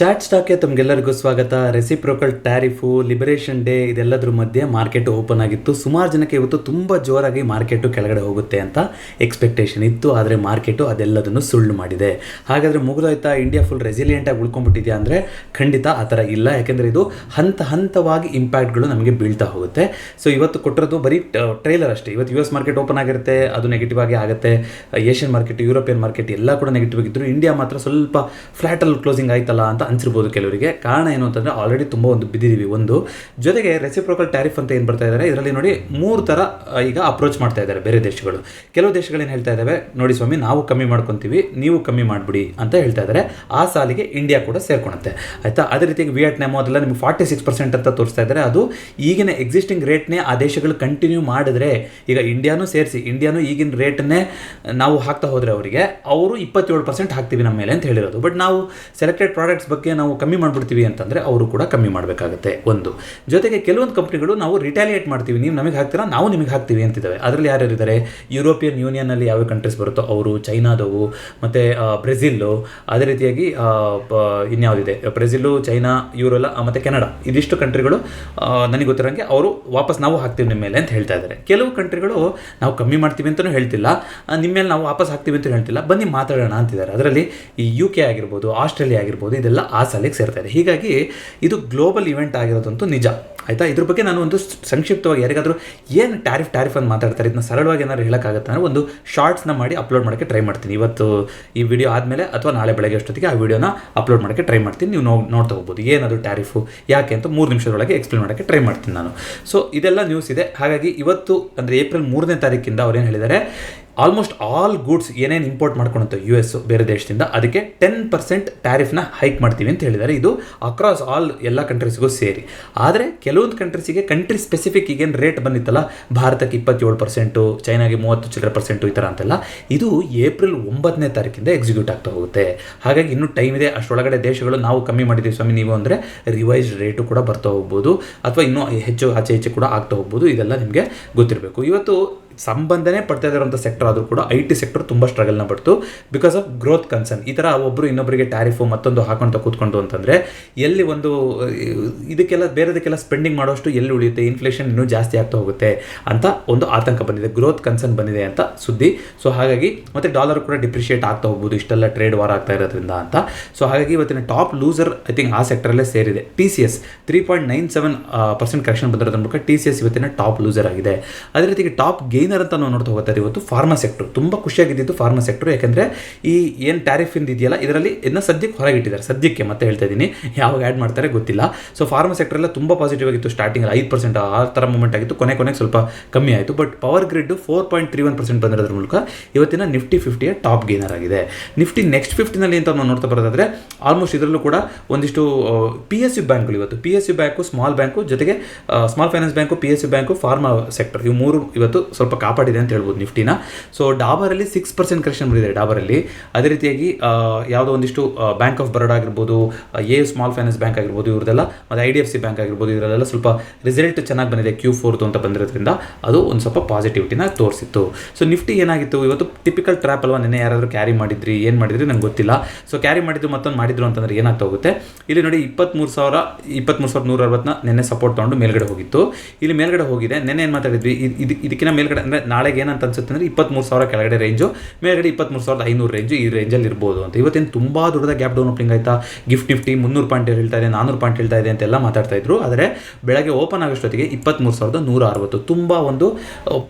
Chat ಸ್ಟಾಕ್ಗೆ ತಮಗೆಲ್ಲರಿಗೂ ಸ್ವಾಗತ. ರೆಸಿಪ್ರೋಕಲ್ ಟ್ಯಾರಿಫು, ಲಿಬರೇಷನ್ ಡೇ ಇದೆಲ್ಲದ್ರ ಮಧ್ಯೆ ಮಾರ್ಕೆಟ್ ಓಪನ್ ಆಗಿತ್ತು. ಸುಮಾರು ಜನಕ್ಕೆ ಇವತ್ತು ತುಂಬ ಜೋರಾಗಿ ಮಾರ್ಕೆಟು ಕೆಳಗಡೆ ಹೋಗುತ್ತೆ ಅಂತ ಎಕ್ಸ್ಪೆಕ್ಟೇಷನ್ ಇತ್ತು. ಆದರೆ ಮಾರ್ಕೆಟು ಅದೆಲ್ಲದನ್ನು ಸುಳ್ಳು ಮಾಡಿದೆ. ಹಾಗಾದರೆ ಮುಗಿದೋಯ್ತಾ, ಇಂಡಿಯಾ ಫುಲ್ ರೆಸಿಲಿಯೆಂಟಾಗಿ ಉಳ್ಕೊಂಡ್ಬಿಟ್ಟಿದೆಯಾ ಅಂದರೆ ಖಂಡಿತ ಆ ಥರ ಇಲ್ಲ. ಯಾಕೆಂದರೆ ಇದು ಹಂತವಾಗಿ ಇಂಪ್ಯಾಕ್ಟ್ಗಳು ನಮಗೆ ಬೀಳ್ತಾ ಹೋಗುತ್ತೆ. ಸೊ ಇವತ್ತು ಕೊಟ್ಟಿರೋದು ಬರೀ ಟ್ರೈಲರ್ ಅಷ್ಟೇ. ಇವತ್ತು US ಮಾರ್ಕೆಟ್ ಓಪನ್ ಆಗಿರುತ್ತೆ, ಅದು ನೆಗೆಟಿವ್ ಆಗಿ ಆಗುತ್ತೆ. ಏಷ್ಯನ್ ಮಾರ್ಕೆಟ್, ಯುರೋಪಿಯನ್ ಮಾರ್ಕೆಟ್ ಎಲ್ಲ ಕೂಡ ನೆಗೆಟಿವ್ ಆಗಿದ್ದರು. ಇಂಡಿಯಾ ಮಾತ್ರ ಸ್ವಲ್ಪ ಫ್ಲಾಟಲ್ಲಿ ಕ್ಲೋಸಿಂಗ್ ಆಯ್ತಲ್ಲ ಅಂತ ಅನ್ಸಿರ್ಬೋದು ಕೆಲವರಿಗೆ. ಕಾರಣ ಏನು ಅಂತಂದರೆ ಆಲ್ರೆಡಿ ತುಂಬ ಬಿದ್ದಿದ್ದೀವಿ. ಒಂದು ಜೊತೆಗೆ ರೆಸಿಪ್ರೋಕಲ್ ಟ್ಯಾರಿಫ್ ಅಂತ ಏನು ಬರ್ತಾ ಇದ್ದಾರೆ, ಇದರಲ್ಲಿ ನೋಡಿ 3 ಥರ ಈಗ ಅಪ್ರೋಚ್ ಮಾಡ್ತಾ ಇದ್ದಾರೆ ಬೇರೆ ದೇಶಗಳು. ಕೆಲವು ದೇಶಗಳು ಏನು ಹೇಳ್ತಾ ಇದ್ದಾವೆ, ನೋಡಿ ಸ್ವಾಮಿ ನಾವು ಕಮ್ಮಿ ಮಾಡ್ಕೊತೀವಿ, ನೀವು ಕಮ್ಮಿ ಮಾಡಿಬಿಡಿ ಅಂತ ಹೇಳ್ತಾ ಇದ್ದಾರೆ. ಆ ಸಾಲಿಗೆ ಇಂಡಿಯಾ ಕೂಡ ಸೇರ್ಕೊಳುತ್ತೆ, ಆಯಿತಾ. ಅದೇ ರೀತಿಯಾಗಿ ವಿಯೆಟ್ನಾಮ್ ಅದೆಲ್ಲ ನಿಮಗೆ 46% ಅಂತ ತೋರಿಸ್ತಾ ಇದ್ದಾರೆ. ಅದು ಈಗಿನ ಎಕ್ಸಿಸ್ಟಿಂಗ್ ರೇಟ್ನೇ ಆ ದೇಶಗಳು ಕಂಟಿನ್ಯೂ ಮಾಡಿದ್ರೆ, ಈಗ ಇಂಡಿಯಾನೂ ಸೇರಿಸಿ, ಇಂಡಿಯಾನು ಈಗಿನ ರೇಟನ್ನೇ ನಾವು ಹಾಕ್ತಾ ಹೋದರೆ ಅವರಿಗೆ, ಅವರು 27% ಹಾಕ್ತೀವಿ ನಮ್ಮ ಮೇಲೆ ಅಂತ ಹೇಳಿರೋದು. ಬಟ್ ನಾವು ಸೆಲೆಕ್ಟೆಡ್ ಪ್ರಾಡಕ್ಟ್ಸ್ ಬಗ್ಗೆ ನಾವು ಕಮ್ಮಿ ಮಾಡಿಬಿಡ್ತೀವಿ ಅಂತಂದರೆ ಅವರು ಕೂಡ ಕಮ್ಮಿ ಮಾಡಬೇಕಾಗುತ್ತೆ. ಒಂದು ಜೊತೆಗೆ ಕೆಲವೊಂದು ಕಂಪ್ನಿಗಳು ನಾವು ರಿಟ್ಯಾಲಿಯೇಟ್ ಮಾಡ್ತೀವಿ, ನೀವು ನಮಗೆ ಹಾಕ್ತೀರಾ ನಾವು ನಿಮಗೆ ಹಾಕ್ತೀವಿ ಅಂತಿದ್ದಾವೆ. ಅದರಲ್ಲಿ ಯಾರ್ಯಾರಿದ್ದಾರೆ, ಯುರೋಪಿಯನ್ ಯೂನಿಯನ್ನಲ್ಲಿ ಯಾವ ಕಂಟ್ರೀಸ್ ಬರುತ್ತೋ ಅವರು, ಚೈನಾದವು, ಮತ್ತು ಬ್ರೆಜಿಲ್ಲು, ಅದೇ ರೀತಿಯಾಗಿ ಇನ್ಯಾವುದಿದೆ, ಬ್ರೆಜಿಲ್ಲು, ಚೈನಾ, ಯೂರೋಲ ಮತ್ತು ಕೆನಡಾ, ಇದಿಷ್ಟು ಕಂಟ್ರಿಗಳು ನನಗೆ ಗೊತ್ತಿರೋಂಗೆ ಅವರು ವಾಪಸ್ ನಾವು ಹಾಕ್ತೀವಿ ನಿಮ್ಮ ಮೇಲೆ ಅಂತ ಹೇಳ್ತಾ ಇದ್ದಾರೆ. ಕೆಲವು ಕಂಟ್ರಿಗಳು ನಾವು ಕಮ್ಮಿ ಮಾಡ್ತೀವಿ ಅಂತಲೂ ಹೇಳ್ತಿಲ್ಲ, ನಿಮ್ಮ ಮೇಲೆ ನಾವು ವಾಪಸ್ ಹಾಕ್ತೀವಿ ಅಂತ ಹೇಳ್ತಿಲ್ಲ, ಬನ್ನಿ ಮಾತಾಡೋಣ ಅಂತಿದ್ದಾರೆ. ಅದರಲ್ಲಿ ಈ UK ಆಗಿರ್ಬೋದು, ಆಸ್ಟ್ರೇಲಿಯಾ ಆಗಿರ್ಬೋದು, ಇದೆಲ್ಲ ಆ ಸಾಲಿಗೆ ಸೇರ್ತಾ ಇದೆ. ಹೀಗಾಗಿ ಇದು ಗ್ಲೋಬಲ್ ಇವೆಂಟ್ ಆಗಿರೋದಂತೂ ನಿಜ, ಆಯಿತಾ. ಇದ್ರ ಬಗ್ಗೆ ನಾನು ಒಂದು ಸಂಕ್ಷಿಪ್ತವಾಗಿ ಯಾರಿಗಾದರೂ ಏನು ಟ್ಯಾರಿಫ್ ಅಂತ ಮಾತಾಡ್ತಾರೆ, ಇದನ್ನ ಸರಳವಾಗಿ ಏನಾದ್ರು ಹೇಳೋಕ್ಕಾಗತ್ತೆ ಅಂದರೆ ಒಂದು ಶಾರ್ಟ್ಸ್ನ ಮಾಡಿ ಅಪ್ಲೋಡ್ ಮಾಡೋಕ್ಕೆ ಟ್ರೈ ಮಾಡ್ತೀನಿ. ಇವತ್ತು ಈ ವಿಡಿಯೋ ಆದಮೇಲೆ ಅಥವಾ ನಾಳೆ ಬೆಳಗ್ಗೆ ಅಷ್ಟೊತ್ತಿಗೆ ಆ ವಿಡಿಯೋನ ಅಪ್ಲೋಡ್ ಮಾಡೋಕ್ಕೆ ಟ್ರೈ ಮಾಡ್ತೀನಿ. ನೀವು ನೋಡ್ತಾ ಹೋಗ್ಬೋದು ಏನದು ಟ್ಯಾರಿಫು ಯಾಕೆ ಅಂತ 3 ನಿಮಿಷದೊಳಗೆ ಎಕ್ಸ್ಪ್ಲೇನ್ ಮಾಡೋಕ್ಕೆ ಟ್ರೈ ಮಾಡ್ತೀನಿ ನಾನು. ಸೊ ಇದೆಲ್ಲ ನ್ಯೂಸ್ ಇದೆ. ಹಾಗಾಗಿ ಇವತ್ತು ಅಂದರೆ ಏಪ್ರಿಲ್ 3ನೇ ತಾರೀಕಿಂದ ಅವ್ರೇನು ಹೇಳಿದ್ದಾರೆ, ಆಲ್ಮೋಸ್ಟ್ ಆಲ್ ಗೂಡ್ಸ್ ಏನೇನು ಇಂಪೋರ್ಟ್ ಮಾಡ್ಕೊಳುತ್ತೆ US ಬೇರೆ ದೇಶದಿಂದ, ಅದಕ್ಕೆ 10% ಟ್ಯಾರಿಫ್ನ ಹೈಕ್ ಮಾಡ್ತೀವಿ ಅಂತ ಹೇಳಿದ್ದಾರೆ. ಇದು ಅಕ್ರಾಸ್ ಆಲ್ ಎಲ್ಲ ಕಂಟ್ರೀಸ್ಗೂ ಸೇರಿ. ಆದರೆ ಕೆಲವೊಂದು ಕಂಟ್ರೀಸಿಗೆ ಕಂಟ್ರಿ ಸ್ಪೆಸಿಫಿಕ್ ಈಗೇನು ರೇಟ್ ಬಂದಿತ್ತಲ್ಲ, ಭಾರತಕ್ಕೆ 27%, ಚೈನಾಗೆ 30% ಈ ಥರ ಅಂತೆಲ್ಲ, ಇದು ಏಪ್ರಿಲ್ 9ನೇ ತಾರೀಕಿಂದ ಎಕ್ಸಿಕ್ಯೂಟ್ ಆಗ್ತಾ ಹೋಗುತ್ತೆ. ಹಾಗಾಗಿ ಇನ್ನೂ ಟೈಮ್ ಇದೆ. ಅಷ್ಟರೊಳಗಡೆ ದೇಶಗಳು ನಾವು ಕಮ್ಮಿ ಮಾಡಿದ್ದೀವಿ ಸ್ವಾಮಿ ನೀವು ಅಂದರೆ ರಿವೈಸ್ಡ್ ರೇಟು ಕೂಡ ಬರ್ತಾ ಹೋಗ್ಬೋದು, ಅಥವಾ ಇನ್ನೂ ಹೆಚ್ಚು ಆಚೆ ಕೂಡ ಆಗ್ತಾ ಹೋಗ್ಬೋದು. ಇದೆಲ್ಲ ನಿಮಗೆ ಗೊತ್ತಿರಬೇಕು. ಇವತ್ತು ಸಂಬಂಧನೇ ಪಡ್ತಾ ಇರೋಂಥ ಸೆಕ್ಟರ್ ಆದರೂ ಕೂಡ IT ಸೆಕ್ಟರ್ ತುಂಬ ಸ್ಟ್ರಗಲ್ನ ಪಡ್ತು ಬಿಕಾಸ್ ಆಫ್ ಗ್ರೋತ್ ಕನ್ಸರ್ನ್. ಈ ಥರ ಒಬ್ಬರು ಇನ್ನೊಬ್ಬರಿಗೆ ಟ್ಯಾರಿಫು ಮತ್ತೊಂದು ಹಾಕೊಂತ ಕೂತ್ಕೊಂಡು ಅಂತಂದರೆ ಎಲ್ಲಿ ಒಂದು ಇದಕ್ಕೆಲ್ಲ ಬೇರೆದಕ್ಕೆಲ್ಲ ಸ್ಪೆಂಡಿಂಗ್ ಮಾಡೋಷ್ಟು ಎಲ್ಲಿ ಉಳಿಯುತ್ತೆ, ಇನ್ಫ್ಲೇಷನ್ ಇನ್ನೂ ಜಾಸ್ತಿ ಆಗ್ತಾ ಹೋಗುತ್ತೆ ಅಂತ ಒಂದು ಆತಂಕ ಬಂದಿದೆ, ಗ್ರೋತ್ ಕನ್ಸರ್ನ್ ಬಂದಿದೆ ಅಂತ ಸುದ್ದಿ. ಸೊ ಹಾಗಾಗಿ ಮತ್ತು ಡಾಲರ್ ಕೂಡ ಡಿಪ್ರಿಷಿಯೇಟ್ ಆಗ್ತಾ ಹೋಗ್ಬೋದು ಇಷ್ಟೆಲ್ಲ ಟ್ರೇಡ್ ವಾರ್ ಆಗ್ತಾ ಇರೋದ್ರಿಂದ ಅಂತ. ಸೊ ಹಾಗಾಗಿ ಇವತ್ತಿನ ಟಾಪ್ ಲೂಸರ್ ಐ ಥಿಂಕ್ ಆ ಸೆಕ್ಟರಲ್ಲೇ ಸೇರಿದೆ. TCS 3.97% ಕರೆಕ್ಷನ್ ಬಂದಿರೋದ್ರ ಮೂಲಕ TCS ಇವತ್ತಿನ ಟಾಪ್ ಲೂಸರ್ ಆಗಿದೆ. ಅದೇ ರೀತಿ ಟಾಪ್ ಗೇನರ್ ಅಂತ ನಾವು ನೋಡ್ತಾ ಹೋಗ್ತಾರೆ ಇವತ್ತು ಫಾರ್ಮಾ ಸೆಕ್ಟರ್. ತುಂಬ ಖುಷಿಯಾಗಿದ್ದು ಫಾರ್ಮಾ ಸೆಕ್ಟರ್, ಯಾಕೆಂದರೆ ಈ ಏನು ಟ್ಯಾರಿಫ್ ಇದೆಯಲ್ಲ ಇದರಲ್ಲಿ ಇದನ್ನ ಸದ್ಯಕ್ಕೆ ಹೊರಗಿಟ್ಟಿದ್ದಾರೆ. ಸದ್ಯಕ್ಕೆ ಮತ್ತೆ ಹೇಳ್ತಾ ಇದ್ದೀನಿ, ಯಾವಾಗ ಆ್ಯಡ್ ಮಾಡ್ತಾರೆ ಗೊತ್ತಿಲ್ಲ. ಸೊ ಫಾರ್ಮಾ ಸೆಕ್ಟರ್ ಎಲ್ಲ ತುಂಬ ಪಾಸಿಟಿವ್ ಆಗಿತ್ತು. ಸ್ಟಾರ್ಟಿಂಗ್ 5% ಆ ಥರ ಮೂಮೆಂಟ್ ಆಗಿತ್ತು, ಕೊನೆಗೆ ಸ್ವಲ್ಪ ಕಮ್ಮಿ ಆಯಿತು. ಬಟ್ ಪವರ್ ಗ್ರಿಡ್ 4.31% ಬಂದಿರೋದ್ರ ಮೂಲಕ ಇವತ್ತಿನ ನಿಫ್ಟಿ 50ಯ ಟಾಪ್ ಗೇನರ್ ಆಗಿದೆ. ನಿಫ್ಟಿ ನೆಕ್ಸ್ಟ್ 50ನಲ್ಲಿ ಅಂತ ನಾವು ನೋಡ್ತಾ ಬರೋದಾದರೆ ಆಲ್ಮೋಸ್ಟ್ ಇದರಲ್ಲೂ ಕೂಡ ಒಂದಿಷ್ಟು PSU ಬ್ಯಾಂಕ್ಗಳು ಇವತ್ತು, PSU ಬ್ಯಾಂಕು, ಸ್ಮಾಲ್ ಬ್ಯಾಂಕು, ಜೊತೆಗೆ small finance bank, PSU bank, pharma sector, ಇವು 3 ಇವತ್ತು ಸ್ವಲ್ಪ ಕಾಪಾಡಿದೆ ಅಂತ ಹೇಳ್ಬೋದು ನಿಫ್ಟಿನ. ಸೊ ಡಾಬರಲ್ಲಿ 6% ಕರೆಕ್ಷನ್ ಬಂದಿದೆ ಡಾಬರಲ್ಲಿ. ಅದೇ ರೀತಿಯಾಗಿ ಯಾವುದೋ ಒಂದಿಷ್ಟು ಬ್ಯಾಂಕ್ ಆಫ್ ಬರೋಡಾ ಆಗಿರ್ಬೋದು, ಸ್ಮಾಲ್ ಫೈನಾನ್ಸ್ ಬ್ಯಾಂಕ್ ಆಗಿರ್ಬೋದು, ಇವ್ರದೆಲ್ಲ, ಮತ್ತು IDFC ಬ್ಯಾಂಕ್ ಆಗಿರ್ಬೋದು, ಇವರೆಲ್ಲ ಸ್ವಲ್ಪ ರಿಸಲ್ಟ್ ಚೆನ್ನಾಗಿ ಬಂದಿದೆ Q4 ಅಂತ ಬಂದಿರೋದ್ರಿಂದ ಅದು ಒಂದು ಸ್ವಲ್ಪ ಪಾಸಿಟಿವಿಟಿನ ತೋರಿಸಿತ್ತು. ಸೊ ನಿಫ್ಟಿ ಏನಾಗಿತ್ತು ಇವತ್ತು ಟಿಪಿಕಲ್ ಟ್ರ್ಯಾಪ್ ಅಲ್ವಾ. ನೆನ್ನೆ ಯಾರಾದರೂ ಕ್ಯಾರಿ ಮಾಡಿದ್ರಿ, ಏನು ಮಾಡಿದ್ರಿ ನಂಗೆ ಗೊತ್ತಿಲ್ಲ. ಸೊ ಕ್ಯಾರಿ ಮಾಡಿದ್ದು ಮತ್ತೊಂದು ಮಾಡಿದ್ರು ಅಂತಂದರೆ ಏನಾಗ್ತಾ ಹೋಗುತ್ತೆ, ಇಲ್ಲಿ ನೋಡಿ 23,160ನ ನೆನ್ನೆ ಸಪೋರ್ಟ್ ತೊಗೊಂಡು ಮೇಲ್ಗಡೆ ಹೋಗಿತ್ತು. ಇಲ್ಲಿ ಮೇಲ್ಗಡೆ ಹೋಗಿದೆ. ನೆನ್ನೆ ಏನು ಮಾತಾಡಿದ್ವಿ, ಇದಕ್ಕಿಂತ ಮೇಲ್ಗಡೆ ಅಂದರೆ ನಾಳೆಗೆ ಏನಂತ ಅನ್ಸುತ್ತೆ ಅಂದರೆ 23,000 ಕೆಳಗಡೆ ರೇಂಜು, ಮೇಲ್ಗಡೆ 23,500 ರೇಂಜು, ಈ ರೇಂಜಲ್ಲಿ ಇರ್ಬೋದು ಅಂತ. ಇವತ್ತೇನು ತುಂಬ ದೊಡ್ಡದ ಗ್ಯಾಪ್ ಡೌನ್ ಓಪನಿಂಗ್ ಆಯಿತಾ. ನಿಫ್ಟಿ 300 ಪಾಯಿಂಟ್ ಹೇಳ್ತಾ ಇದೆ, 400 ಪಾಯಿಂಟ್ ಹೇಳ್ತಾ ಇದೆ ಅಂತೆಲ್ಲ ಮಾತಾಡ್ತಾ ಇದ್ರು. ಆದರೆ ಬೆಳಗ್ಗೆ ಓಪನ್ ಆಗೋಷ್ಟೊತ್ತಿಗೆ 23,160, ತುಂಬ ಒಂದು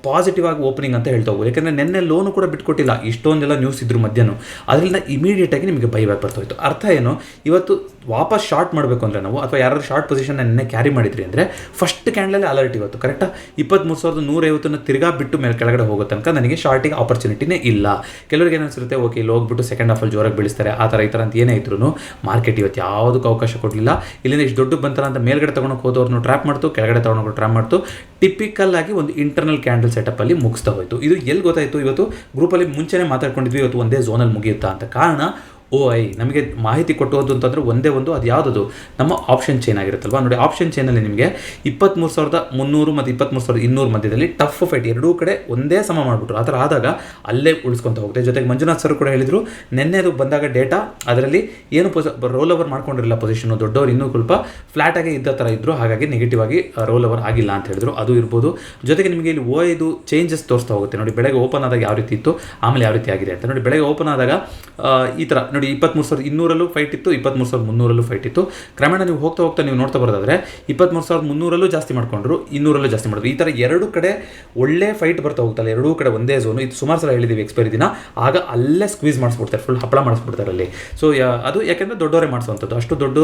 ಪಾಸಿಟಿವ್ ಆಗಿ ಓಪನಿಂಗ್ ಅಂತ ಹೇಳ್ತಾ ಹೋಗ್ಬೋದು. ಯಾಕೆಂದರೆ ನೆನ್ನೆ ಲೋನು ಕೂಡ ಬಿಟ್ಕೊಟ್ಟಿಲ್ಲ, ಇಷ್ಟೊಂದೆಲ್ಲ ನ್ಯೂಸ್ ಇದ್ರು ಮಧ್ಯಾಹ್ನ, ಅದರಿಂದ ಇಮಿಡಿಯೇಟಾಗಿ ನಿಮಗೆ ಬೈಬ್ಯಾಕ್ ಬರ್ತಾ ಹೋಯಿತು. ಅರ್ಥ ಏನು, ಇವತ್ತು ವಾಪಸ್ ಶಾರ್ಟ್ ಮಾಡಬೇಕು ಅಂದರೆ ನಾವು, ಅಥವಾ ಯಾರಾದ್ರೂ ಶಾರ್ಟ್ ಪೊಸಿಷನ್ ನೆನ್ನೆ ಕ್ಯಾರಿ ಮಾಡಿದ್ರಿ ಅಂದರೆ ಫಸ್ಟ್ ಕ್ಯಾಂಡಲಲ್ಲಿ ಅಲರ್ಟ್ ಇವತ್ತು ಕರೆಕ್ಟಾ 23,150 ತಿರ್ಗಾ ಬಿಟ್ಟು ಮೇಲೆ ಕೆಳಗಡೆ ಹೋಗೋ ತನಕ ನನಗೆ ಶಾರ್ಟಿಗೆ ಆಪರ್ಚುನಿಟಿನೇ ಇಲ್ಲ. ಕೆಲವರಿಗೆ ಏನಿಸುತ್ತೆ, ಓಕೆ ಇಲ್ಲಿ ಹೋಗ್ಬಿಟ್ಟು ಸೆಕೆಂಡ್ ಹಾಫಲ್ಲಿ ಜೋರಾಗಿ ಬೆಳೆಸ್ತಾರೆ, ಆ ಥರ ಈ ಥರ ಅಂತ ಏನೇ ಇದ್ರು ಮಾರ್ಕೆಟ್ ಇವತ್ತು ಯಾವುದಕ್ಕೂ ಅವಕಾಶ ಕೊಡಲಿಲ್ಲ. ಇಲ್ಲಿಂದ ಇಷ್ಟು ದೊಡ್ಡಕ್ಕೆ ಬಂತಾರ ಅಂತ ಮೇಲ್ಗಡೆ ತೊಗೊಂಡೋಗಿ ಹೋದವ್ರನ್ನು ಟ್ರ್ಯಾಪ್ ಮಾಡ್ತು, ಕೆಳಗಡೆ ತೊಗೊಂಡೋಗಿ ಟ್ರ್ಯಾಪ್ ಮಾಡ್ತು. ಟಿಪಿಕಲ್ ಆಗಿ ಒಂದು ಇಂಟರ್ನಲ್ ಕ್ಯಾಂಡಲ್ ಸೆಟಪ್ಪಲ್ಲಿ ಮುಗಿಸ್ತಾ ಹೋಯಿತು. ಇದು ಎಲ್ಲಿ ಗೊತ್ತಾಯಿತು, ಇವತ್ತು ಗ್ರೂಪಲ್ಲಿ ಮುಂಚೆನೇ ಮಾತಾಡ್ಕೊಂಡಿದ್ವಿ ಇವತ್ತು ಒಂದೇ ಝೋನಲ್ಲಿ ಮುಗಿಯುತ್ತಾ ಅಂತ. ಕಾರಣ OI ನಮಗೆ ಮಾಹಿತಿ ಕೊಟ್ಟೋದು ಅಂತಂದರೆ ಒಂದೇ ಒಂದು, ಅದು ಯಾವುದದು ನಮ್ಮ ಆಪ್ಷನ್ ಚೈನ್ ಆಗಿರುತ್ತಲ್ವ. ನೋಡಿ ಆಪ್ಷನ್ ಚೈನಲ್ಲಿ ನಿಮಗೆ 23,300 ಮತ್ತು 23,200 ಮಧ್ಯದಲ್ಲಿ ಟಫ್ ಫೈಟ್ ಎರಡೂ ಕಡೆ ಒಂದೇ ಸಮ ಮಾಡಿಬಿಟ್ರು. ಆ ಥರ ಆದಾಗ ಅಲ್ಲೇ ಉಳಿಸ್ಕೊತ ಹೋಗುತ್ತೆ. ಜೊತೆಗೆ ಮಂಜುನಾಥ್ ಸರ್ ಕೂಡ ಹೇಳಿದರು ನೆನ್ನೆದು ಬಂದಾಗ ಡೇಟಾ ಅದರಲ್ಲಿ ಏನು ರೋಲ್ ಓವರ್ ಮಾಡ್ಕೊಂಡಿರಲಿಲ್ಲ ಪೊಸಿಷನು, ದೊಡ್ಡವರು ಇನ್ನೂ ಸ್ವಲ್ಪ ಫ್ಲಾಟಾಗಿ ಇದ್ದ ಥರ ಇದ್ದರು, ಹಾಗಾಗಿ ನೆಗೆಟಿವ್ ಆಗಿ ರೋಲ್ ಓವರ್ ಆಗಿಲ್ಲ ಅಂತ ಹೇಳಿದ್ರು. ಅದು ಇರ್ಬೋದು. ಜೊತೆಗೆ ನಿಮಗೆ ಇಲ್ಲಿ OIದು ಚೇಂಜಸ್ ತೋರಿಸ್ತಾ ಹೋಗುತ್ತೆ. ನೋಡಿ ಬೆಳಗ್ಗೆ ಓಪನ್ ಆದಾಗ ಯಾವ ರೀತಿ ಇತ್ತು, ಆಮೇಲೆ ಯಾವ ರೀತಿ ಆಗಿದೆ ಅಂತ. ನೋಡಿ ಬೆಳಗ್ಗೆ ಓಪನ್ ಆದಾಗ ಈ ಥರ ನೋಡಿ 23,200 ಫೈಟ್ ಇತ್ತು, 23,300 ಫೈಟ್ ಇತ್ತು. ಕ್ರಮೇಣ ನೀವು ಹೋಗ್ತಾ ಹೋಗ್ತಾ ನೀವು ನೋಡ್ತಾ ಬರೋದಾದ್ರೆ 23,300 ಜಾಸ್ತಿ ಮಾಡ್ಕೊಂಡ್ರು, 200 ಜಾಸ್ತಿ ಮಾಡಿದ್ರು. ಈ ಥರ ಎರಡು ಕಡೆ ಒಳ್ಳೆ ಫೈಟ್ ಬರ್ತಾ ಹೋಗ್ತಲ್ಲ, ಎರಡೂ ಕಡೆ ಒಂದೇ ಝೋನು. ಇದು ಸುಮಾರು ಸಲ ಹೇಳಿದ್ದೀವಿ ಎಕ್ಸ್ಪೈರಿ ದಿನ, ಆಗ ಅಲ್ಲೇ ಸ್ಕ್ವೀಸ್ ಮಾಡಿಸ್ಬಿಡ್ತಾರೆ, ಫುಲ್ ಹಪ್ಪಳ ಮಾಡಿಸ್ಬಿಡ್ತಾರೆ ಅಲ್ಲಿ. ಸೊ ಅದು ಯಾಕೆಂದರೆ ದೊಡ್ಡವರೇ ಮಾಡಿಸುವಂಥದ್ದು, ಅಷ್ಟು ದೊಡ್ಡ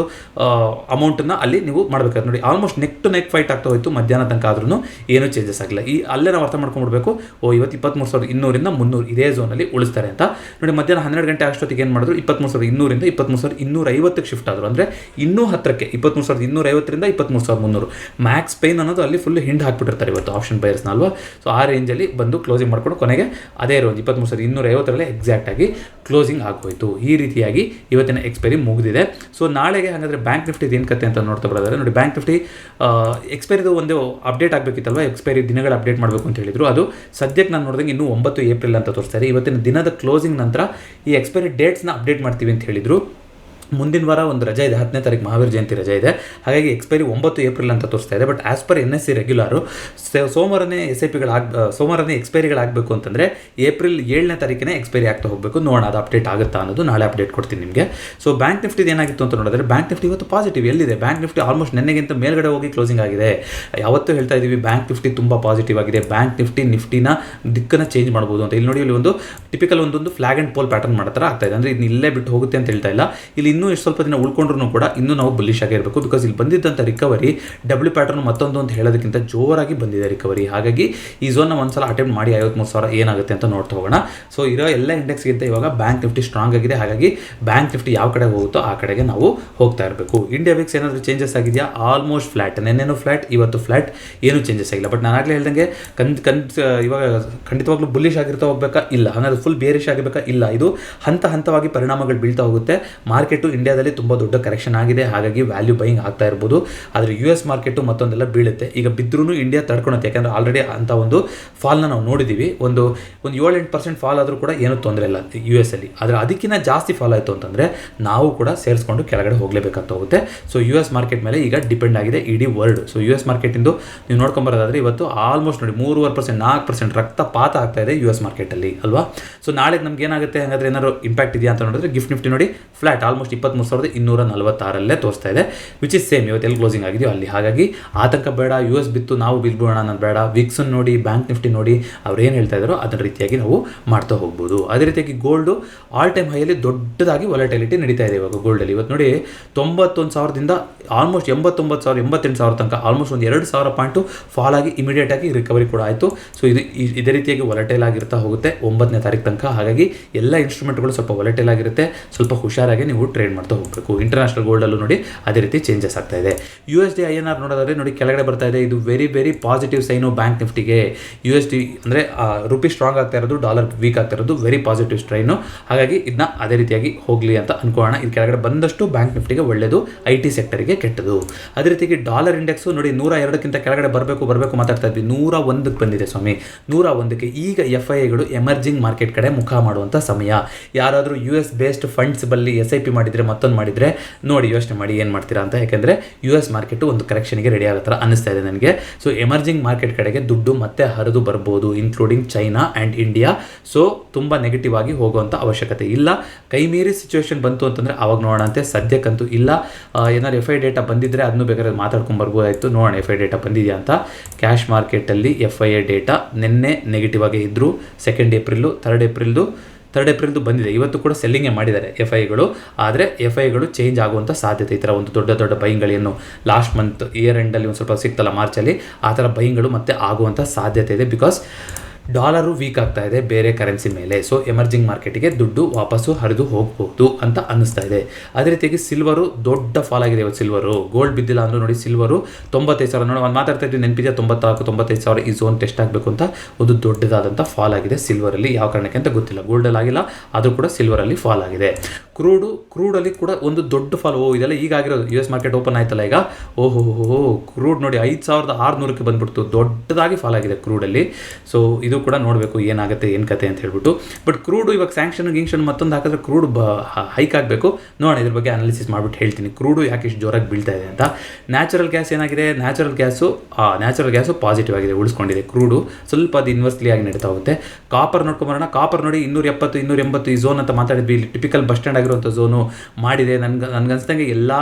ಅಮೌಂಟನ್ನು ಅಲ್ಲಿ ನೀವು ಮಾಡಬೇಕಾದ್ರೆ. ನೋಡಿ almost neck to neck fight ಆಗ್ತಾ ಹೋಯಿತು ಮಧ್ಯಾಹ್ನ ತನಕ, ಆದ್ರೂ ಏನೂ ಚೇಂಜಸ್ ಆಗಿಲ್ಲ. ಅಲ್ಲೇ ನಾವು ಅರ್ಥ ಮಾಡ್ಕೊಂಡ್ಬಿಡ್ಬೇಕು, ಇವತ್ತು 23,200ರಿಂದ 300 ಇದೇ ಝೋನಲ್ಲಿ ಉಳಿಸ್ತಾರೆ ಅಂತ. ನೋಡಿ ಮಧ್ಯಾಹ್ನ 12 ಗಂಟೆ ಅಷ್ಟೊತ್ತಿಗೆ ಏನು ಮಾಡಿದ್ರು, 23,200ರಿಂದ 23,250ಕ್ಕೆ ಶಿಫ್ಟ್ ಆದರು. ಅಂದರೆ ಇನ್ನೂ ಹತ್ತಿರಕ್ಕೆ 23,250ರಿಂದ 23,300 ಮ್ಯಾಕ್ಸ್ ಪೈನ್ ಅನ್ನೋದು ಅಲ್ಲಿ ಫುಲ್ ಹಿಂಡ್ ಹಾಕ್ಬಿಟ್ಟಿರ್ತಾರೆ ಇವತ್ತು ಆಪ್ಷನ್ ಬೈಯರ್ಸ್ನ ಅಲ್ವಾ. ಸೊ ಆ ರೇಂಜಲ್ಲಿ ಬಂದು ಕ್ಲೋಸಿಂಗ್ ಮಾಡ್ಕೊಂಡು ಕೊನೆಗೆ ಅದೇ ರೇಂಜ್ 23,250 ಎಕ್ಸಾಕ್ಟಾಗಿ ಕ್ಲೋಸಿಂಗ್ ಆಗೋಯಿತು. ಈ ರೀತಿಯಾಗಿ ಇವತ್ತಿನ ಎಕ್ಸ್ಪೈರಿ ಮುಗಿದಿದೆ. ಸೊ ನಾಳೆಗೆ ಹಾಗಾದರೆ ಬ್ಯಾಂಕ್ ನಿಫ್ಟಿದು ಏನು ಕತೆ ಅಂತ ನೋಡ್ತಾ ಬರೋದಾದ್ರೆ, ನೋಡಿ ಬ್ಯಾಂಕ್ ನಿಫ್ಟಿ ಎಕ್ಸ್ಪೈರಿದು ಒಂದು ಅಪ್ಡೇಟ್ ಆಗಬೇಕಿತ್ತಲ್ವ, ಎಕ್ಸ್ಪೈರಿ ದಿನಗಳು ಅಪ್ಡೇಟ್ ಮಾಡಬೇಕು ಅಂತ ಹೇಳಿದ್ರು. ಅದು ಸದ್ಯಕ್ಕೆ ನಾನು ನೋಡಿದಂಗೆ ಇನ್ನೂ 9 ಏಪ್ರಿಲ್ ಅಂತ ತೋರಿಸ್ತಾರೆ. ಇವತ್ತಿನ ದಿನದ ಕ್ಲೋಸಿಂಗ್ ನಂತರ ಈ ಎಕ್ಸ್ಪೈರಿ ಡೇಟ್ಸ್ನ ಅಪ್ಡೇಟ್ ಮಾಡ್ತೀವಿ ಅಂತ ಹೇಳಿದರು. ಮುಂದಿನ ವಾರ ಒಂದು ರಜೆ ಇದೆ, 10ನೇ ತಾರೀಕು ಮಹಾವೀರ ಜಯಂತಿ ರಜೆ ಇದೆ, ಹಾಗಾಗಿ ಎಕ್ಸ್ಪೈರಿ 9 ಏಪ್ರಿಲ್ ಅಂತ ತೋರಿಸ್ತಾ ಇದೆ. But as per NSE regular ಸೋಮವಾರನೇ ಸೋಮವಾರನೇ ಎಕ್ಸ್ಪೈರಿಗಳಾಗಬೇಕು ಅಂತಂದರೆ ಏಪ್ರಿಲ್ 7ನೇ ತಾರೀಕಿನೇ ಎಕ್ಸ್ಪೈರಿ ಆಗ್ತಾ ಹೋಗಬೇಕು. ನೋಡೋಣ ಅದು ಅಪ್ಡೇಟ್ ಆಗುತ್ತಾ ಅನ್ನೋದು, ನಾಳೆ ಅಪ್ಡೇಟ್ ಕೊಡ್ತೀನಿ ನಿಮಗೆ. ಸೊ ಬ್ಯಾಂಕ್ ನಿಫ್ಟಿದು ಏನಾಗಿತ್ತು ಅಂತ ನೋಡಿದ್ರೆ, ಬ್ಯಾಂಕ್ ನಿಫ್ಟಿ ಇವತ್ತು ಪಾಸಿಟಿವ್ ಎಲ್ಲಿದೆ, ಬ್ಯಾಂಕ್ ನಿಫ್ಟಿ ಆಲ್ಮೋಸ್ಟ್ ನೆನ್ನೆಗಿಂತ ಮೇಲ್ಗಡೆ ಹೋಗಿ ಕ್ಲೋಸಿಂಗ್ ಆಗಿದೆ. ಯಾವತ್ತೂ ಹೇಳ್ತಾ ಇದ್ದೀವಿ ಬ್ಯಾಂಕ್ ನಿಫ್ಟಿ ತುಂಬ ಪಾಸಿಟಿವ್ ಆಗಿದೆ, ಬ್ಯಾಂಕ್ ನಿಫ್ಟಿನ ದಿಕ್ಕನ್ನು ಚೇಂಜ್ ಮಾಡ್ಬೋದು ಅಂತ. ಇಲ್ಲಿ ನೋಡಿ, ಇಲ್ಲಿ ಒಂದು ಟಿಪಿಕಲ್ ಒಂದೊಂದು ಫ್ಲಾಗ್ ಆ್ಯಂಡ್ ಪೋಲ್ ಪ್ಯಾಟರ್ನ್ ಮಾಡೋ ಥರ ಆಗ್ತಾ ಇದೆ. ಅಂದರೆ ಇದನ್ನ ಇಲ್ಲೇ ಬಿಟ್ಟು ಹೋಗುತ್ತೆ ಅಂತ ಹೇಳ್ತಾ ಇಲ್ಲ, ಇಲ್ಲಿ ಇನ್ನೂ ಎಷ್ಟು ಸ್ವಲ್ಪ ದಿನ ಉಳ್ಕೊಂಡ್ರೂ ಕೂಡ ಇನ್ನೂ ನಾವು ಬುಲ್ಲಿಶ್ ಆಗಿರಬೇಕು. ಬಿಕಾಸ್ ಇಲ್ಲಿ ಬಂದಿದ್ದಂಥ ರಿಕವರಿ ಡಬ್ಲ್ಯೂ ಪ್ಯಾಟರ್ನ್ ಮತ್ತೊಂದು ಅಂತ ಹೇಳೋದಕ್ಕಿಂತ ಜೋರಾಗಿ ಬಂದಿದೆ ರಿಕವರಿ. ಹಾಗಾಗಿ ಈ ಝೋನ್ನ ಒಂದ್ಸಲ ಅಟೆಂಪ್ಟ್ ಮಾಡಿ 53,000 ಏನಾಗುತ್ತೆ ಅಂತ ನೋಡ್ತಾ ಹೋಗೋಣ. ಸೊ ಇರೋ ಎಲ್ಲ ಇಂಡೆಕ್ಸ್ಗಿಂತ ಇವಾಗ ಬ್ಯಾಂಕ್ ನಿಫ್ಟಿ ಸ್ಟ್ರಾಂಗ್ ಆಗಿದೆ. ಹಾಗಾಗಿ ಬ್ಯಾಂಕ್ ನಿಫ್ಟಿ ಯಾವ ಕಡೆ ಹೋಗುತ್ತೋ ಆ ಕಡೆಗೆ ನಾವು ಹೋಗ್ತಾ ಇರಬೇಕು. ಇಂಡಿಯಾ ವಿಕ್ಸ್ ಏನಾದರೂ ಚೇಂಜಸ್ ಆಗಿದೆಯಾ? Almost flat. ನೆನ್ನೆನೂ ಫ್ಲಾಟ್, ಇವತ್ತು ಫ್ಲಾಟ್, ಏನೂ ಚೇಂಜಸ್ ಆಗಿಲ್ಲ. ಬಟ್ ನಾನು ಆಗಲೇ ಹೇಳ್ದಂಗೆ ಇವಾಗ ಖಂಡಿತವಾಗ್ಲೂ ಬುಲ್ಲಿಶ್ ಆಗಿರ್ತಾ ಹೋಗ್ಬೇಕಾ? ಇಲ್ಲ. ಅಂದರೆ ಫುಲ್ ಬೇರಿಶ್ ಆಗಬೇಕಾ? ಇಲ್ಲ. ಇದು ಹಂತವಾಗಿ ಪರಿಣಾಮಗಳು ಬೀಳ್ತಾ ಹೋಗುತ್ತೆ. ಮಾರ್ಕೆಟು ಇಂಡಿಯಾದಲ್ಲಿ ತುಂಬ ದೊಡ್ಡ ಕರೆಕ್ಷನ್ ಆಗಿದೆ, ಹಾಗಾಗಿ ವ್ಯಾಲ್ಯೂ ಬೈಯಿಂಗ್ ಆಗ್ತಾ ಇರ್ಬೋದು. ಆದರೆ US ಮಾರ್ಕೆಟು ಮತ್ತೊಂದೆಲ್ಲ ಬೀಳುತ್ತೆ. ಈಗ ಬಿದ್ದರೂ ಇಂಡಿಯಾ ತಡ್ಕೊಳುತ್ತೆ, ಯಾಕಂದರೆ ಆಲ್ರೆಡಿ ಅಂತ ಒಂದು ಫಾಲ್ನ ನಾವು ನೋಡಿದ್ದೀವಿ. ಒಂದು 7-8% ಫಾಲ್ ಆದರೂ ಕೂಡ ಏನೂ ತೊಂದರೆ ಇಲ್ಲ US ಅಲ್ಲಿ. ಆದರೆ ಅದಕ್ಕಿಂತ ಜಾಸ್ತಿ ಫಾಲ್ ಆಯಿತು ಅಂತಂದರೆ ನಾವು ಕೂಡ ಸೇರಿಸ್ಕೊಂಡು ಕೆಳಗಡೆ ಹೋಗಲೇಬೇಕಂತ ಹೋಗುತ್ತೆ. ಸೊ US ಮಾರ್ಕೆಟ್ ಮೇಲೆ ಈಗ ಡಿಪೆಂಡ್ ಆಗಿದೆ ಇಡೀ ವರ್ಲ್ಡ್. ಸೊ US ಮಾರ್ಕೆಟಿಂದು ನೀವು ನೋಡ್ಕೊಂಬರೋದಾದರೆ ಇವತ್ತು ಆಲ್ಮೋಸ್ಟ್ ನೋಡಿ 3.5% 4% ರಕ್ತಪಾತ ಆಗ್ತಾ ಇದೆ US ಮಾರ್ಕೆಟಲ್ಲಿ ಅಲ್ವಾ. ಸೊ ನಾಳೆ ನಮ್ಗೆ ಏನಾಗುತ್ತೆ, ಹಾಗಾದರೆ ಏನಾದ್ರು ಇಂಪ್ಯಾಕ್ಟ್ ಇದೆಯಾ ಅಂತ ನೋಡಿದ್ರೆ, ಗಿಫ್ಟ್ ನಿಫ್ಟಿ ನೋಡಿ ಫ್ಲಾಟ್ ಆಲ್ಮೋಸ್ಟ್ 23,246 ತೋರಿಸ್ತಾ ಇದೆ, ವಿಚ್ ಇಸ್ ಸೇಮ್ ಇವತ್ತು ಎಲ್ಲಿ ಕ್ಲೋಸಿಂಗ್ ಆಗಿದೆಯೋ ಅಲ್ಲಿ. ಹಾಗಾಗಿ ಆತಂಕ ಬೇಡ, US ಬಿತ್ತು ನಾವು ಬಿಲ್ಬೋಣ ಅನ್ನೋದು ಬೇಡ. ವಿಕ್ಸನ್ ನೋಡಿ, ಬ್ಯಾಂಕ್ ನಿಫ್ಟಿ ನೋಡಿ, ಅವ್ರು ಏನು ಹೇಳ್ತಾ ಇದ್ದಾರೋ ಅದನ್ನ ರೀತಿಯಾಗಿ ನಾವು ಮಾಡ್ತಾ ಹೋಗ್ಬೋದು. ಅದೇ ರೀತಿಯಾಗಿ ಗೋಲ್ಡು ಆಲ್ ಟೈಮ್ ಹೈಯಲ್ಲಿ ದೊಡ್ಡದಾಗಿ ವಾಲಟಿಲಿಟಿ ನಡೀತಾ ಇದೆ ಇವಾಗ ಗೋಲ್ಡಲ್ಲಿ. ಇವತ್ತು ನೋಡಿ 91,000ದಿಂದ ಆಲ್ಮೋಸ್ಟ್ 89,000 88,000 ತನಕ ಆಲ್ಮೋಸ್ಟ್ ಒಂದು 2,000 ಪಾಯಿಂಟು ಫಾಲ್ ಆಗಿ ಇಮಿಡಿಯೇಟ್ ಆಗಿ ರಿಕವರಿ ಕೂಡ ಆಯಿತು. ಸೊ ಇದೇ ರೀತಿಯಾಗಿ ವಾಲಟೈಲ್ ಆಗಿರ್ತಾ ಹೋಗುತ್ತೆ 9ನೇ ತಾರೀಕು ತನಕ. ಹಾಗಾಗಿ ಎಲ್ಲ ಇನ್ಸ್ಟ್ರೂಮೆಂಟ್ಗಳು ಸ್ವಲ್ಪ ವಾಲಟೈಲ್ ಆಗಿರುತ್ತೆ, ಸ್ವಲ್ಪ ಹುಷಾರಾಗಿ ನೀವು ಟ್ರೇಡ್ ಮಾಡ್ತಾ ಹೋಗಬೇಕು. ಇಂಟರ್ನ್ಯಾಷನಲ್ ಗೋಲ್ಡಲ್ಲೂ ನೋಡಿ ಅದೇ ರೀತಿ ಚೇಂಜಸ್ ಆಗ್ತಾ ಇದೆ. USD INR ನೋಡೋದಾದ್ರೆ ನೋಡಿ ಕೆಳಗಡೆ ಬರ್ತಾ ಇದೆ. ಇದು very very positive sign bank ನಿಫ್ಟಿಗೆ. USD ಅಂದರೆ ರುಪಿ ಸ್ಟ್ರಾಂಗ್ ಆಗ್ತಾ ಇರೋದು, ಡಾಲರ್ ವೀಕ್ ಆಗ್ತಾ ಇರೋದು ವೆರಿ ಪಾಸಿಟಿವ್ ಸ್ಟ್ರೈನು. ಹಾಗಾಗಿ ಇದನ್ನ ಅದೇ ರೀತಿಯಾಗಿ ಹೋಗಲಿ ಅಂತ ಅನ್ಕೋಣ. ಇದು ಕೆಳಗಡೆ ಬಂದಷ್ಟು ಬ್ಯಾಂಕ್ ನಿಫ್ಟಿಗೆ ಒಳ್ಳೆಯದು, IT ಸೆಕ್ಟರ್ಗೆ ಕೆಟ್ಟದು. ಅದೇ ರೀತಿಯಾಗಿ ಡಾಲರ್ ಇಂಡೆಕ್ಸು ನೋಡಿ 102ಕ್ಕಿಂತ ಕೆಳಗಡೆ ಬರಬೇಕು ಮಾತಾಡ್ತಾ ಇದ್ವಿ, 101ಕ್ಕೆ ಬಂದಿದೆ ಸ್ವಾಮಿ. 101ಕ್ಕೆ ಈಗ FIIಗಳು ಎಮರ್ಜಿಂಗ್ ಮಾರ್ಕೆಟ್ ಕಡೆ ಮುಖ ಮಾಡುವಂಥ ಸಮಯ. ಯಾರಾದರೂ US ಬೇಸ್ಡ್ ಫಂಡ್ಸ್ ಬಲ್ಲಿ SIP ಮಾಡಿದರೆ, ಮತ್ತೊಂದು ಮಾಡಿದರೆ ನೋಡಿ ಯೋಚನೆ ಮಾಡಿ ಏನು ಮಾಡ್ತೀರಾ ಅಂತ. ಯಾಕೆಂದರೆ US ಮಾರ್ಕೆಟು ಒಂದು ಕರೆಕ್ಷನ್ಗೆ ರೆಡಿ ಆಗೋ ಥರ ಅನ್ನಿಸ್ತಾ ಇದೆ ನನಗೆ. ಸೊ ಎಮರ್ಜಿಂಗ್ ಮಾರ್ಕೆಟ್ ಕಡೆಗೆ ದುಡ್ಡು ಮತ್ತೆ ಹರಿದು ಬರ್ಬೋದು, including China and India. So ತುಂಬ ನೆಗೆಟಿವ್ ಆಗಿ ಹೋಗುವಂಥ ಅವಶ್ಯಕತೆ ಇಲ್ಲ. ಕೈ ಮೀರಿ ಸಿಚುವೇಶನ್ ಬಂತು ಅಂತಂದರೆ ಅವಾಗ ನೋಡೋಣ ಅಂತೆ. ಸದ್ಯಕ್ಕಂತೂ ಇಲ್ಲ. ಏನಾದ್ರು FI ಡೇಟಾ ಬಂದಿದ್ದರೆ ಅದನ್ನು ಬೇಕಾದ್ರೆ ಮಾತಾಡ್ಕೊಂಡು ಬರ್ಬೋದಾಯಿತು. ನೋಡೋಣ FI ಡೇಟಾ ಬಂದಿದೆಯಾ ಅಂತ. ಕ್ಯಾಶ್ ಮಾರ್ಕೆಟಲ್ಲಿ FII ಡೇಟಾ ನಿನ್ನೆ ನೆಗೆಟಿವ್ ಆಗಿ ಇದ್ದರು. 2 ಏಪ್ರಿಲು 3rd ಏಪ್ರಿಲ್ದು ಬಂದಿದೆ. ಇವತ್ತು ಕೂಡ ಸೆಲ್ಲಿಂಗೇ ಮಾಡಿದ್ದಾರೆ FIಗಳು. ಆದರೆ FIಗಳು ಚೇಂಜ್ ಆಗುವಂಥ ಸಾಧ್ಯತೆ, ಈ ಥರ ಒಂದು ದೊಡ್ಡ ಬೈಯಿಂಗ್ಗಳೇನು ಲಾಸ್ಟ್ ಮಂತ್ ಇಯರ್ ಎಂಡಲ್ಲಿ ಒಂದು ಸ್ವಲ್ಪ ಸಿಕ್ತಲ್ಲ ಮಾರ್ಚಲ್ಲಿ, ಆ ಥರ ಬೈಯಿಂಗ್ಗಳು ಮತ್ತೆ ಆಗುವಂಥ ಸಾಧ್ಯತೆ ಇದೆ. ಬಿಕಾಸ್ ಡಾಲರು ವೀಕ್ ಆಗ್ತಾ ಇದೆ ಬೇರೆ ಕರೆನ್ಸಿ ಮೇಲೆ. ಸೊ ಎಮರ್ಜಿಂಗ್ ಮಾರ್ಕೆಟಿಗೆ ದುಡ್ಡು ವಾಪಸ್ಸು ಹರಿದು ಹೋಗ್ಬೋದು ಅಂತ ಅನ್ನಿಸ್ತಾ ಇದೆ. ಅದೇ ರೀತಿಯಾಗಿ ಸಿಲ್ವರು ದೊಡ್ಡ ಫಾಲ್ ಆಗಿದೆ ಇವತ್ತು. ಸಿಲ್ವರು ಗೋಲ್ಡ್ ಬಿದ್ದಿಲ್ಲ ಅಂದರೂ ನೋಡಿ, ಸಿಲ್ವರು 95,000 ನೋಡಿ, ಒಂದು ಮಾತಾಡ್ತಾ ಇದ್ದೀವಿ ನೆನಪಿದೆ, 94-95,000 ಈ ಝೋನ್ ಟೆಸ್ಟ್ ಆಗಬೇಕು ಅಂತ ಒಂದು ದೊಡ್ಡದಾದಂಥ ಫಾಲ್ ಆಗಿದೆ ಸಿಲ್ವರಲ್ಲಿ. ಯಾವ ಕಾರಣಕ್ಕೆ ಅಂತ ಗೊತ್ತಿಲ್ಲ, ಗೋಲ್ಡಲ್ಲಿ ಆಗಿಲ್ಲ, ಅದು ಕೂಡ ಸಿಲ್ವರಲ್ಲಿ ಫಾಲ್ ಆಗಿದೆ. ಕ್ರೂಡಲ್ಲಿ ಕೂಡ ಒಂದು ದೊಡ್ಡ ಫಾಲ್. ಇದೆಲ್ಲ ಈಗ ಆಗಿರೋದು, US ಮಾರ್ಕೆಟ್ ಓಪನ್ ಆಯ್ತಲ್ಲ ಈಗ. ಕ್ರೂಡ್ ನೋಡಿ 5,600ಕ್ಕೆ ಬಂದ್ಬಿಡ್ತು, ದೊಡ್ಡದಾಗಿ ಫಾಲ್ ಆಗಿದೆ ಕ್ರೂಡಲ್ಲಿ. ಸೊ ಇದು ಕೂಡ ನೋಡಬೇಕು ಏನಾಗುತ್ತೆ ಏನು ಕತೆ ಅಂತ ಹೇಳ್ಬಿಟ್ಟು. ಬಟ್ ಕ್ರೂಡು ಇವಾಗ ಗಿಂಕ್ಷನ್ ಮತ್ತೊಂದು ಹಾಕಿದ್ರೆ ಕ್ರೂಡ್ ಹೈಕ್ ಆಗಬೇಕು. ನೋಡೋಣ, ಇದ್ರ ಬಗ್ಗೆ ಅನಾಲಿಸಿಸ್ ಮಾಡಿಬಿಟ್ಟು ಹೇಳ್ತೀನಿ ಕ್ರೂಡು ಯಾಕೆ ಇಷ್ಟು ಜೋರಾಗಿ ಬೀಳ್ತಾ ಇದೆ ಅಂತ. ನ್ಯಾಚುರಲ್ ಗ್ಯಾಸ್ ಏನಾಗಿದೆ, ನ್ಯಾಚುರಲ್ ಗ್ಯಾಸು ಪಾಸಿಟಿವ್ ಆಗಿದೆ, ಉಳಿಸ್ಕೊಂಡಿದೆ. ಕ್ರೂಡು ಸ್ವಲ್ಪ ಅದು ಇನ್ವರ್ಸ್ಲಿ ಆಗಿ ನಡೀತಾ ಹೋಗುತ್ತೆ. ಕಾಪರ್ ನೋಡ್ಕೊಂಬರೋಣ. ಕಾಪರ್ ನೋಡಿ 270-280 ಈ ಝೋನ್ ಅಂತ ಮಾತಾಡಿದ್ವಿ. ಇಲ್ಲಿ ಟಿಪಿಕಲ್ ಬಸ್ ಸ್ಟ್ಯಾಂಡ್ ಆಗಿರುವಂಥ ಝೋನು ಮಾಡಿದೆ. ನನಗನ್ಸ್ದಂಗೆ ಎಲ್ಲ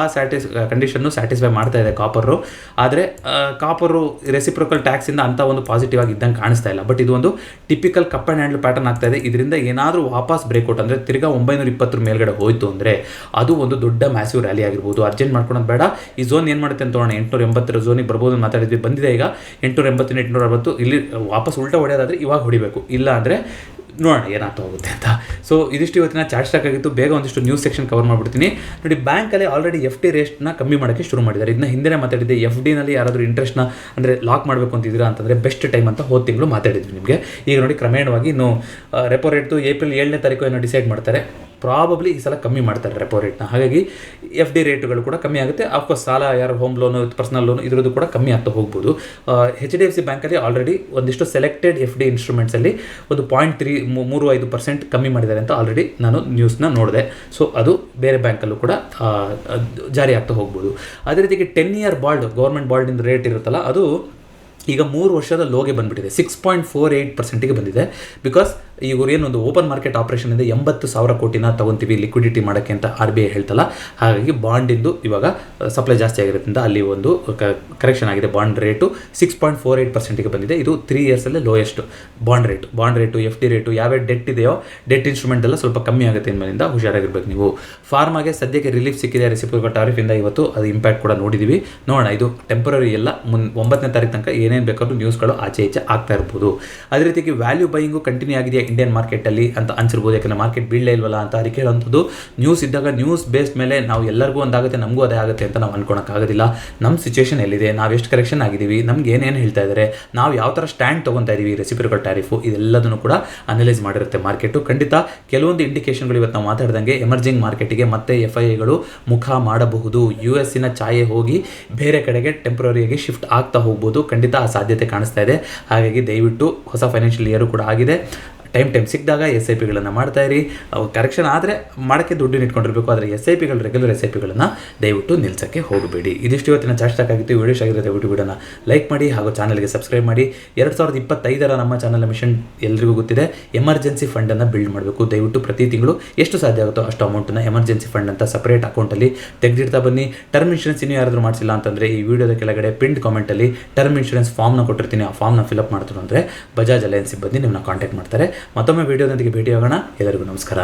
ಕಂಡೀಷನ್ನು ಸ್ಯಾಟಿಸ್ಫೈ ಮಾಡ್ತಾ ಇದೆ ಕಾಪರು. ಆದರೆ ಕಾಪರು ರೆಸಿಪ್ರೋಕಲ್ ಟ್ಯಾಕ್ಸಿಂದ ಅಂತ ಒಂದು ಪಾಸಿಟಿವ್ ಆಗಿ ಇದ್ದಂಗೆ ಕಾಣಿಸ್ತಾ ಇಲ್ಲ. ಬಟ್ ಇದು ಒಂದು typical cup and handle pattern ಆಗ್ತಾ ಇದೆ. ಇದರಿಂದ ಏನಾದರೂ ವಾಪಸ್ ಬ್ರೇಕ್ಔಟ್ ಅಂದರೆ ತಿರ್ಗಾ 920 ಮೇಲ್ಗಡೆ ಹೋಯಿತು ಅಂದರೆ ಅದು ಒಂದು ದೊಡ್ಡ ಮ್ಯಾಸಿವ್ ರ್ಯಾಲಿ ಆಗಿರ್ಬೋದು. ಅರ್ಜೆಂಟ್ ಮಾಡ್ಕೊಳೋದು ಬೇಡ. ಈ ಝೋನ್ ಏನು ಮಾಡುತ್ತೆ ಅಂತ ನೋಡೋಣ. 880 ಝೋನಿಗೆ ಬರ್ಬೋದು ಅಂತ ಮಾತಾಡಿದ್ವಿ, ಬಂದಿದೆ ಈಗ 880-860. ಇಲ್ಲಿ ವಾಪಸ್ ಉಲ್ಟಾ ಹೊಡೆಯೋದಾದರೆ ಇವಾಗ ಹೊಡಿಬೇಕು, ಇಲ್ಲ ಅಂದರೆ ನೋಡೋಣ ಏನಾಗ್ತಾ ಹೋಗುತ್ತೆ ಅಂತ. ಸೊ ಇದಿಷ್ಟು ಇವತ್ತಿನ ಚಾರ್ಟ್ ಸ್ಟಾಕ್ ಆಗಿತ್ತು. ಬೇಗ ಒಂದಿಷ್ಟು ನ್ಯೂಸ್ ಸೆಕ್ಷನ್ ಕವರ್ ಮಾಡಿಬಿಡ್ತೀನಿ. ನೋಡಿ, ಬ್ಯಾಂಕಲ್ಲಿ ಆಲ್ರೆಡಿ FD ರೇಟ್ನ ಕಮ್ಮಿ ಮಾಡೋಕ್ಕೆ ಶುರು ಮಾಡಿದ್ದಾರೆ. ಇದನ್ನ ಹಿಂದೆ ಮಾತಾಡಿದ್ದೆ. FDನಲ್ಲಿ ಯಾರಾದರೂ ಇಂಟ್ರೆಸ್ಟ್ನ ಅಂದರೆ ಲಾಕ್ ಮಾಡಬೇಕು ಅಂತಿದ್ದೀರಾ ಅಂತಂದರೆ ಬೆಸ್ಟ್ ಟೈಮ್ ಅಂತ ಹೋದ ತಿಂಗಳು ಮಾತಾಡಿದ್ವಿ ನಿಮಗೆ. ಈಗ ನೋಡಿ, ಕ್ರಮೇಣವಾಗಿ ಇನ್ನು ರೆಪೋ ರೇಟ್ದು ಏಪ್ರಿಲ್ 7ನೇ ತಾರೀಕು ಏನೋ ಡಿಸೈಡ್ ಮಾಡ್ತಾರೆ. ಪ್ರಾಬಬ್ಲಿ ಈ ಸಲ ಕಮ್ಮಿ ಮಾಡ್ತಾರೆ ರೆಪೋ ರೇಟ್ನ. ಹಾಗಾಗಿ FD ರೇಟುಗಳು ಕೂಡ ಕಮ್ಮಿ ಆಗುತ್ತೆ. ಆಫ್ಕೋರ್ಸ್ ಸಾಲ, ಯಾರು ಹೋಮ್ ಲೋನು, ಪರ್ಸನಲ್ ಲೋನು, ಇದರದ್ದು ಕೂಡ ಕಮ್ಮಿ ಆಗ್ತಾ ಹೋಗ್ಬೋದು. HDFC ಬ್ಯಾಂಕಲ್ಲಿ ಆಲ್ರೆಡಿ ಒಂದಿಷ್ಟು ಸೆಲೆಕ್ಟೆಡ್ FD ಇನ್ಸ್ಟ್ರೂಮೆಂಟ್ಸಲ್ಲಿ ಒಂದು 0.35% ಕಮ್ಮಿ ಮಾಡಿದ್ದಾರೆ ಅಂತ ಆಲ್ರೆಡಿ ನಾನು ನ್ಯೂಸ್ನ ನೋಡಿದೆ. ಸೊ ಅದು ಬೇರೆ ಬ್ಯಾಂಕಲ್ಲೂ ಕೂಡ ಜಾರಿ ಆಗ್ತಾ ಹೋಗ್ಬೋದು. ಅದೇ ರೀತಿಗೆ 10 year ಬಾಲ್ಡ್, ಗೌರ್ಮೆಂಟ್ ಬಾಲ್ಡಿಂದ ರೇಟ್ ಇರುತ್ತಲ್ಲ, ಅದು ಈಗ 3 ವರ್ಷದ ಲೋಗೆ ಬಂದುಬಿಟ್ಟಿದೆ. 6.48%ಗೆ ಬಂದಿದೆ. ಬಿಕಾಸ್ ಇವರು ಏನೊಂದು ಓಪನ್ ಮಾರ್ಕೆಟ್ ಆಪರೇಷನಿಂದ 80,000 ಕೋಟಿನ ತೊಗೊತೀವಿ ಲಿಕ್ವಿಡಿಟಿ ಮಾಡೋಕ್ಕೆ ಅಂತ RBI ಹೇಳ್ತಲ್ಲ. ಹಾಗಾಗಿ ಬಾಂಡಿಂದು ಇವಾಗ ಸಪ್ಲೈ ಜಾಸ್ತಿ ಆಗಿರೋದ್ರಿಂದ ಅಲ್ಲಿ ಒಂದು ಕರೆಕ್ಷನ್ ಆಗಿದೆ. ಬಾಂಡ್ ರೇಟು 6.48%ಗೆ ಬಂದಿದೆ. ಇದು 3 ಇಯರ್ಸಲ್ಲೇ lowest bond rate FD rate. ಯಾವ್ಯಾವ ಡೆಟ್ ಇದೆಯೋ ಡೆಟ್ ಇನ್ಸ್ಟ್ರೂಮೆಂಟ್ ಎಲ್ಲ ಸ್ವಲ್ಪ ಕಮ್ಮಿ ಆಗುತ್ತೆ. ಇನ್ಮೇಲಿಂದ ಹುಷಾರಾಗಿರ್ಬೇಕು ನೀವು. ಫಾರ್ಮಾಗೆ ಸದ್ಯಕ್ಕೆ ರಿಲೀಫ್ ಸಿಕ್ಕಿದೆ ರೆಸಿಪ್ರೋಕಲ್ ಟಾರಿಫಿಂದ. ಇವತ್ತು ಅದು ಇಂಪ್ಯಾಕ್ಟ್ ಕೂಡ ನೋಡಿದ್ದೀವಿ. ನೋಡೋಣ, ಇದು ಟೆಂಪರರಿ ಎಲ್ಲ 9ನೇ ತಾರೀಕು ತನಕ ಏನೇನು ಬೇಕಾದ್ರೂ ನ್ಯೂಸ್ಗಳು ಆಚೆ ಈಚೆ ಆಗ್ತಾ ಇರ್ಬೋದು. ಅದೇ ರೀತಿಯಾಗಿ ವ್ಯಾಲ್ಯೂ ಬೈಯಿಂಗು ಕಂಟಿನ್ಯೂ ಆಗಿದೆಯಾ ಇಂಡಿಯನ್ ಮಾರ್ಕೆಟಲ್ಲಿ ಅಂತ ಅನ್ಸಿರ್ಬೋದು. ಯಾಕಂದರೆ ಮಾರ್ಕೆಟ್ ಬೀಳಲೇ ಇಲ್ವಲ್ಲ ಅಂತ. ಅದಕ್ಕೆ ಹೇಳೋಂಥದ್ದು, ನ್ಯೂಸ್ ಇದ್ದಾಗ ನ್ಯೂಸ್ ಬೇಸ್ಡ್ ಮೇಲೆ ನಾವು ಎಲ್ಲರಿಗೂ ಒಂದಾಗುತ್ತೆ, ನಮಗೂ ಅದೇ ಆಗುತ್ತೆ ಅಂತ ನಾವು ಅನ್ಕೊಳಕ್ಕಾಗೋದಿಲ್ಲ. ನಮ್ಮ ಸಿಚುವೇಷನ್ ಎಲ್ಲಿದೆ, ನಾವು ಎಷ್ಟು ಕರೆಕ್ಷನ್ ಆಗಿದ್ದೀವಿ, ನಮ್ಗೆ ಏನೇನು ಹೇಳ್ತಾ ಇದ್ದಾರೆ, ನಾವು ಯಾವ ಥರ ಸ್ಟ್ಯಾಂಡ್ ತೊಗೊತಾ ಇದ್ದೀವಿ, ರೆಸಿಪ್ರೋಕಲ್ ಟ್ಯಾರಿಫು, ಇದೆಲ್ಲದನ್ನು ಕೂಡ ಅನಲೈಸ್ ಮಾಡಿರುತ್ತೆ ಮಾರ್ಕೆಟು. ಖಂಡಿತ ಕೆಲವೊಂದು ಇಂಡಿಕೇಷನ್ಗಳು ಇವತ್ತು ನಾವು ಮಾತಾಡ್ದಂಗೆ ಎಮರ್ಜಿಂಗ್ ಮಾರ್ಕೆಟಿಗೆ ಮತ್ತೆ FIIಗಳು ಮುಖ ಮಾಡಬಹುದು. US ಛಾಯೆ ಹೋಗಿ ಬೇರೆ ಕಡೆಗೆ ಟೆಂಪ್ರರಿಯಾಗಿ ಶಿಫ್ಟ್ ಆಗ್ತಾ ಹೋಗ್ಬೋದು. ಖಂಡಿತ ಆ ಸಾಧ್ಯತೆ ಕಾಣಿಸ್ತಾ ಇದೆ. ಹಾಗಾಗಿ ದಯವಿಟ್ಟು ಹೊಸ ಫೈನಾನ್ಷಿಯಲ್ ಇಯರು ಕೂಡ ಆಗಿದೆ. ಟೈಮ್ ಸಿಕ್ಕಿದಾಗ SIPಗಳನ್ನು ಮಾಡ್ತಾ ಇರಿ. ಕರೆಕ್ಷನ್ ಆದರೆ ಮಾಡೋಕ್ಕೆ ದುಡ್ಡು ಇಟ್ಕೊಂಡಿರಬೇಕು. ಆದರೆ SIPಗಳು, ರೆಗ್ಯುಲರ್ SIPಗಳನ್ನು ದಯವಿಟ್ಟು ನಿಲ್ಸೋಕ್ಕೆ ಹೋಗಬೇಡಿ. ಇದಿಷ್ಟು ಇವತ್ತಿನ ಚಾರ್ಟ್ ಸ್ಟಾಕ್ ಆಗಿತ್ತು. ವಿಡಿಯೋ ಆಗಿರುತ್ತೆ, ದಯವಿಟ್ಟು ವಿಡಿಯೋನ ಲೈಕ್ ಮಾಡಿ ಹಾಗೂ ಚಾನಲ್ಗೆ ಸಬ್ಸ್ಕ್ರೈಬ್ ಮಾಡಿ. 2025 ನಮ್ಮ ಚಾನಲ್ ಮಿಷನ್ ಎಲ್ರಿಗೂ ಗೊತ್ತಿದೆ. ಎಮರ್ಜೆನ್ಸಿ ಫಂಡನ್ನು ಬಿಲ್ಡ್ ಮಾಡಬೇಕು. ದಯವಿಟ್ಟು ಪ್ರತಿ ತಿಂಗಳು ಎಷ್ಟು ಸಾಧ್ಯ ಆಗುತ್ತೋ ಅಷ್ಟು ಅಮೌಂಟನ್ನು ಎಮರ್ಜೆನ್ಸಿ ಫಂಡ್ ಅಂತ ಸಪರೇಟ್ ಅಕೌಂಟಲ್ಲಿ ತೆಗೆದಿಡ್ತಾ ಬನ್ನಿ. ಟರ್ಮ್ ಇನ್ಶೂರೆನ್ಸ್ ಇನ್ನೂ ಯಾರಾದರೂ ಮಾಡಿಸಿಲ್ಲ ಅಂತಂದರೆ ಈ ವಿಡಿಯೋದ ಕೆಳಗಡೆ ಪಿನ್ಡ್ ಕಾಮೆಂಟಲ್ಲಿ ಟರ್ಮ್ ಇನ್ಶೂರೆನ್ಸ್ ಫಾರ್ಮ್ನ ಕೊಟ್ಟಿರ್ತೀನಿ. ಆ ಫಾರ್ಮ್ನ ಫಿಲಪ್ ಮಾಡ್ತಾರೆ ಅಂದರೆ ಬಜಾಜ್ ಅಲಯನ್ಸ್ ಸಿಬ್ಬಂದಿ ನಿಮ್ಮನ್ನ ಕಾಂಟ್ಯಾಕ್ಟ್ ಮಾಡ್ತಾರೆ. ಮತ್ತೊಮ್ಮೆ ವಿಡಿಯೋದೊಂದಿಗೆ ಭೇಟಿಯಾಗೋಣ. ಎಲ್ಲರಿಗೂ ನಮಸ್ಕಾರ.